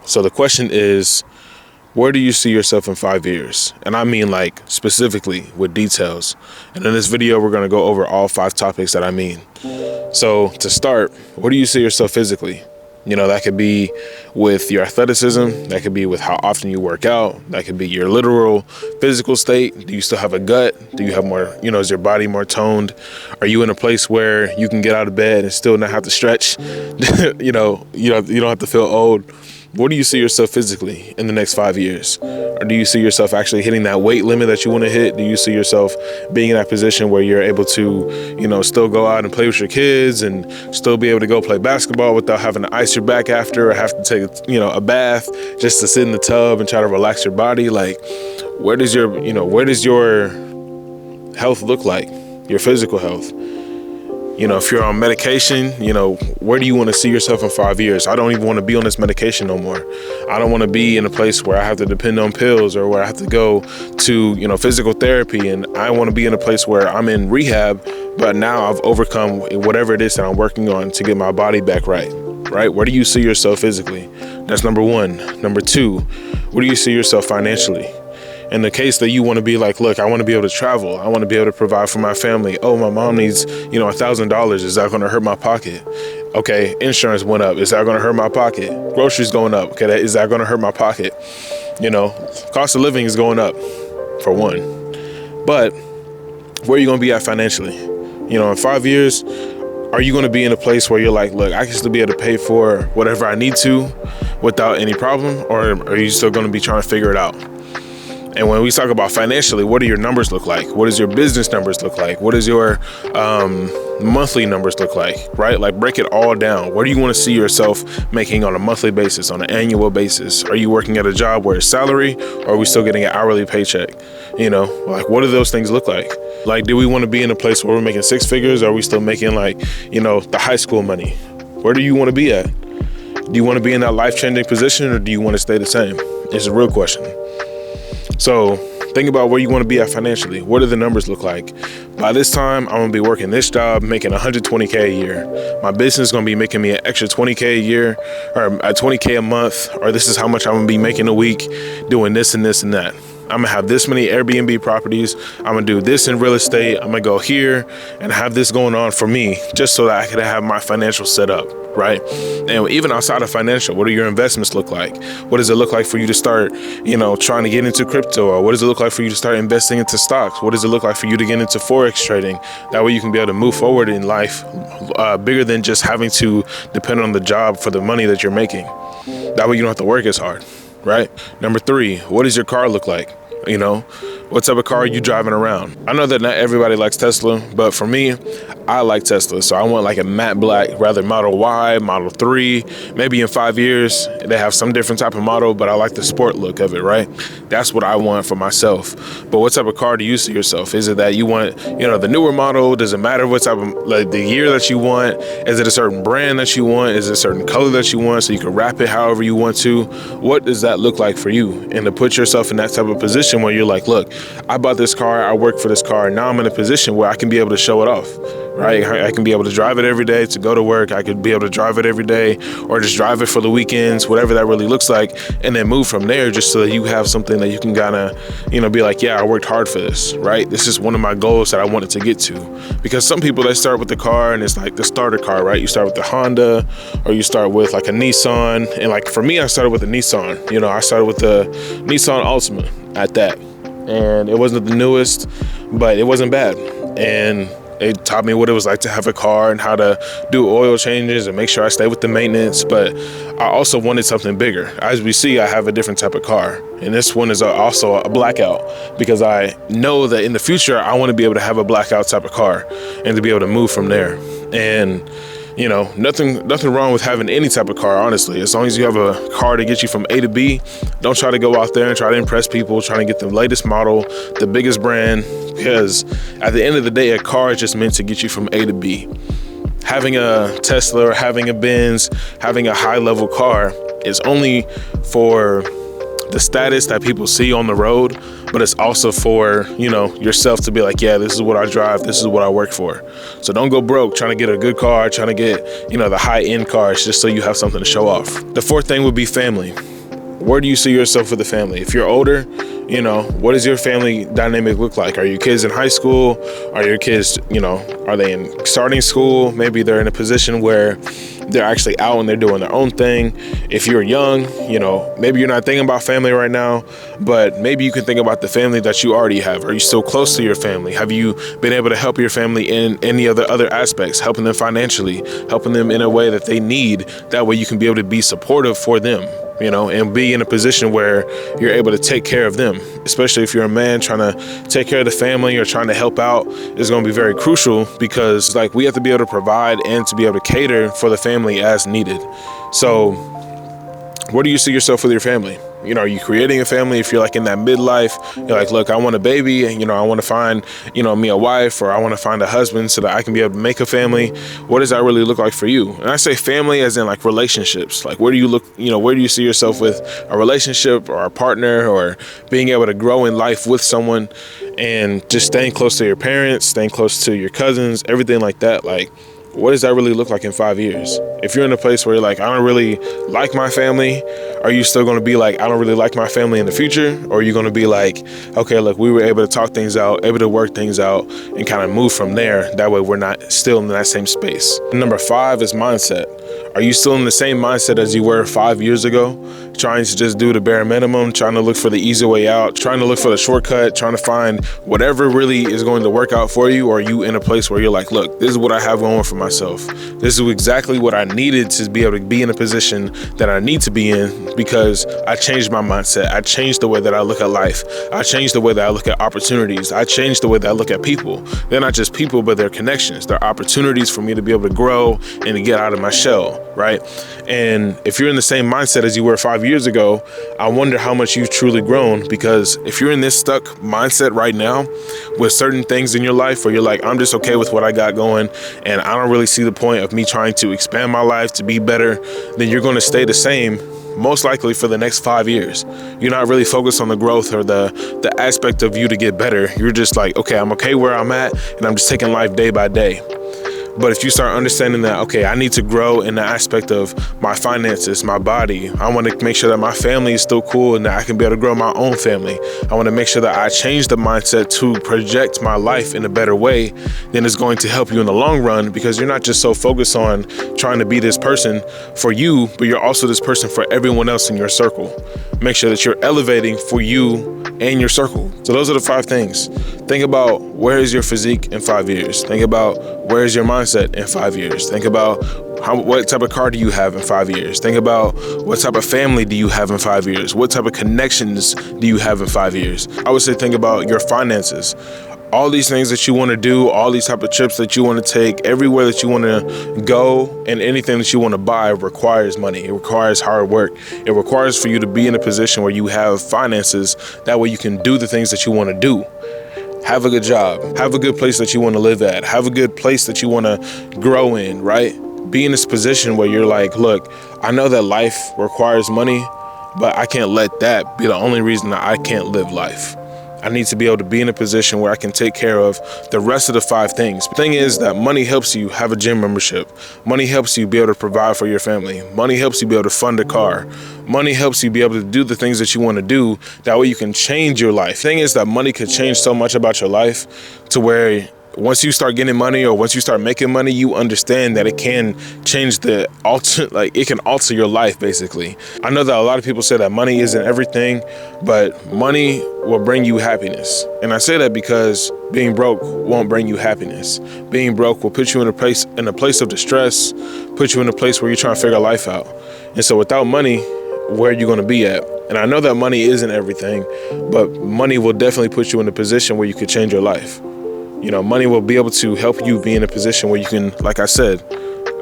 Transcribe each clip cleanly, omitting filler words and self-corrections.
So the question is, where do you see yourself in 5 years? And I mean like specifically with details. And in this video, we're going to go over all 5 topics that I mean. So to start, where do you see yourself physically? You know, that could be with your athleticism. That could be with how often you work out. That could be your literal physical state. Do you still have a gut? Do you have more, is your body more toned? Are you in a place where you can get out of bed and still not have to stretch? You don't have to feel old. Where do you see yourself physically in the next 5 years? Or do you see yourself actually hitting that weight limit that you want to hit? Do you see yourself being in that position where you're able to, still go out and play with your kids and still be able to go play basketball without having to ice your back after or have to take, a bath just to sit in the tub and try to relax your body? Like, where does your health look like? Your physical health? If you're on medication, where do you want to see yourself in 5 years? I don't even want to be on this medication no more. I don't want to be in a place where I have to depend on pills or where I have to go to, physical therapy. And I want to be in a place where I'm in rehab, but now I've overcome whatever it is that I'm working on to get my body back right? Where do you see yourself physically? That's number 1. Number 2, where do you see yourself financially? In the case that you want to be like, look, I want to be able to travel. I want to be able to provide for my family. Oh, my mom needs, $1,000. Is that going to hurt my pocket? Okay, insurance went up. Is that going to hurt my pocket? Groceries going up. Okay, is that going to hurt my pocket? Cost of living is going up, for one. But where are you going to be at financially? In 5 years, are you going to be in a place where you're like, look, I can still be able to pay for whatever I need to without any problem? Or are you still going to be trying to figure it out? And when we talk about financially, what do your numbers look like? What does your business numbers look like? What does your monthly numbers look like, right? Like, break it all down. Where do you want to see yourself making on a monthly basis, on an annual basis? Are you working at a job where it's salary, or are we still getting an hourly paycheck? Like, what do those things look like? Like, do we want to be in a place where we're making 6 figures? Or are we still making the high school money? Where do you want to be at? Do you want to be in that life-changing position, or do you want to stay the same? It's a real question. So think about where you want to be at financially. What do the numbers look like? By this time, I'm going to be working this job, making $120K a year. My business is going to be making me an extra $20K a year, or $20K a month, or this is how much I'm going to be making a week doing this and this and that. I'm going to have this many Airbnb properties. I'm going to do this in real estate. I'm going to go here and have this going on for me just so that I can have my financial set up, right? And even outside of financial, what do your investments look like? What does it look like for you to start, trying to get into crypto? Or what does it look like for you to start investing into stocks? What does it look like for you to get into Forex trading? That way you can be able to move forward in life bigger than just having to depend on the job for the money that you're making. That way you don't have to work as hard. Right? Number 3, what does your car look like? What type of car are you driving around? I know that not everybody likes Tesla, but for me, I like Tesla. So I want like a matte black, rather Model Y, Model 3. Maybe in 5 years, they have some different type of model, but I like the sport look of it, right? That's what I want for myself. But what type of car do you see yourself? Is it that you want, the newer model? Does it matter what type of, like the year that you want? Is it a certain brand that you want? Is it a certain color that you want so you can wrap it however you want to? What does that look like for you? And to put yourself in that type of position where you're like, look, I bought this car, I work for this car, now I'm in a position where I can be able to show it off, right? I can be able to drive it every day to go to work. I could be able to drive it every day or just drive it for the weekends, whatever that really looks like, and then move from there just so that you have something that you can kind of, be like, yeah, I worked hard for this, right? This is one of my goals that I wanted to get to. Because some people, they start with the car and it's like the starter car, right? You start with the Honda or you start with like a Nissan. And like for me, I started with a Nissan. I started with the Nissan Altima at that. And it wasn't the newest, but it wasn't bad. And it taught me what it was like to have a car and how to do oil changes and make sure I stay with the maintenance. But I also wanted something bigger. As we see, I have a different type of car. And this one is also a blackout because I know that in the future, I want to be able to have a blackout type of car and to be able to move from there. And nothing wrong with having any type of car, honestly. As long as you have a car to get you from A to B, don't try to go out there and try to impress people, trying to get the latest model, the biggest brand, because at the end of the day, a car is just meant to get you from A to B. Having a Tesla or having a Benz, having a high-level car is only for the status that people see on the road, but it's also for, yourself to be like, yeah, this is what I drive. This is what I work for. So don't go broke trying to get a good car, trying to get, the high end cars just so you have something to show off. The 4th thing would be family. where do you see yourself with the family? If you're older, you know, what does your family dynamic look like? Are your kids in high school? Are your kids, you know, are they in starting school? Maybe they're in a position where they're actually out and they're doing their own thing. If you're young, you know, maybe you're not thinking about family right now, but maybe you can think about the family that you already have. Are you still close to your family? Have you been able to help your family in any other aspects, helping them financially, helping them in a way that they need? That way you can be able to be supportive for them, you know, and be in a position where you're able to take care of them. Especially if you're a man trying to take care of the family or trying to help out, is going to be very crucial, because like we have to be able to provide and to be able to cater for the family as needed. So where do you see yourself with your family? You know, are you creating a family? If you're like in that midlife, you're like, look, I want a baby, and, you know, I want to find, you know, me a wife, or I want to find a husband so that I can be able to make a family. What does that really look like for you? And I say family as in like relationships. Like, where do you look, you know, where do you see yourself with a relationship or a partner, or being able to grow in life with someone, and just staying close to your parents, staying close to your cousins, everything like that? Like, what does that really look like in 5 years? If you're in a place where you're like, I don't really like my family, are you still going to be like, I don't really like my family in the future? Or are you going to be like, okay, look, we were able to talk things out, able to work things out, and kind of move from there. That way we're not still in that same space. Number 5 is mindset. Are you still in the same mindset as you were 5 years ago? Trying to just do the bare minimum, trying to look for the easy way out, trying to look for the shortcut, trying to find whatever really is going to work out for you? Or are you in a place where you're like, look, this is what I have going for myself. This is exactly what I needed to be able to be in a position that I need to be in, because I changed my mindset. I changed the way that I look at life. I changed the way that I look at opportunities. I changed the way that I look at people. They're not just people, but they're connections. They're opportunities for me to be able to grow and to get out of my shell, right? And if you're in the same mindset as you were 5 years ago, I wonder how much you've truly grown. Because if you're in this stuck mindset right now with certain things in your life where you're like, I'm just okay with what I got going, and I don't really see the point of me trying to expand my life to be better, then you're going to stay the same, most likely for the next 5 years. You're not really focused on the growth or the aspect of you to get better. You're just like, okay, I'm okay where I'm at, and I'm just taking life day by day. But if you start understanding that, okay, I need to grow in the aspect of my finances, my body. I want to make sure that my family is still cool and that I can be able to grow my own family. I want to make sure that I change the mindset to project my life in a better way. Then it's going to help you in the long run, because you're not just so focused on trying to be this person for you, but you're also this person for everyone else in your circle. Make sure that you're elevating for you and your circle. So those are the 5 things. Think about, where is your physique in 5 years? Think about, where is your mindset in 5 years? Think about, what type of car do you have in 5 years? Think about, what type of family do you have in 5 years? What type of connections do you have in 5 years? I would say think about your finances. All these things that you want to do, all these type of trips that you want to take, everywhere that you want to go, and anything that you want to buy requires money. It requires hard work. It requires for you to be in a position where you have finances. That way you can do the things that you want to do. Have a good job. Have a good place that you want to live at. Have a good place that you want to grow in, right? Be in this position where you're like, look, I know that life requires money, but I can't let that be the only reason that I can't live life. I need to be able to be in a position where I can take care of the rest of the 5 things. The thing is that money helps you have a gym membership. Money helps you be able to provide for your family. Money helps you be able to fund a car. Money helps you be able to do the things that you want to do. That way you can change your life. The thing is that money could change so much about your life, to where once you start getting money, or once you start making money, you understand that it can change it can alter your life, basically. I know that a lot of people say that money isn't everything, but money will bring you happiness. And I say that because being broke won't bring you happiness. Being broke will put you in a place of distress, put you in a place where you're trying to figure life out. And so without money, where are you going to be at? And I know that money isn't everything, but money will definitely put you in a position where you could change your life. You know, money will be able to help you be in a position where you can, like I said,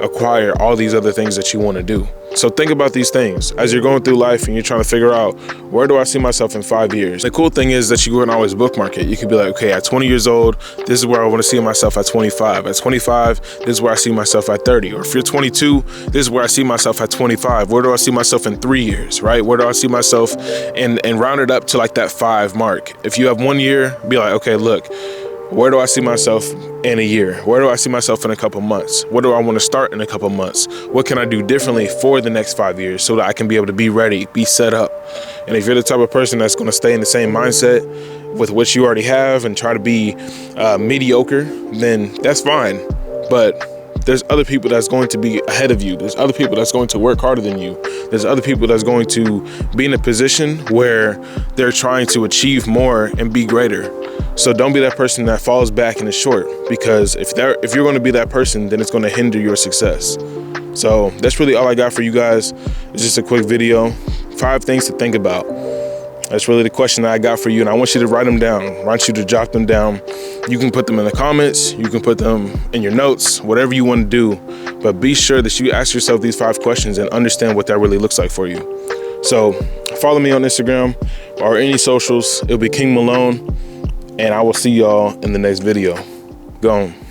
acquire all these other things that you want to do. So think about these things as you're going through life and you're trying to figure out, where do I see myself in 5 years? The cool thing is that you can always bookmark it. You could be like, okay, at 20 years old, this is where I want to see myself at 25. At 25, this is where I see myself at 30. Or if you're 22, this is where I see myself at 25. Where do I see myself in 3 years, right? Where do I see myself, and round it up to like that 5 mark. If you have 1 year, be like, okay, look, where do I see myself in a year? Where do I see myself in a couple months? What do I want to start in a couple months? What can I do differently for the next 5 years so that I can be able to be ready, be set up? And if you're the type of person that's going to stay in the same mindset with what you already have and try to be mediocre, then that's fine. But there's other people that's going to be ahead of you. There's other people that's going to work harder than you. There's other people that's going to be in a position where they're trying to achieve more and be greater. So don't be that person that falls back and is short, because if you're going to be that person, then it's going to hinder your success. So that's really all I got for you guys. It's just a quick video. 5 things to think about. That's really the question that I got for you, and I want you to write them down. I want you to jot them down. You can put them in the comments, you can put them in your notes, whatever you want to do, but be sure that you ask yourself these 5 questions and understand what that really looks like for you. So follow me on Instagram or any socials. It'll be King Malone, and I will see y'all in the next video. Go on.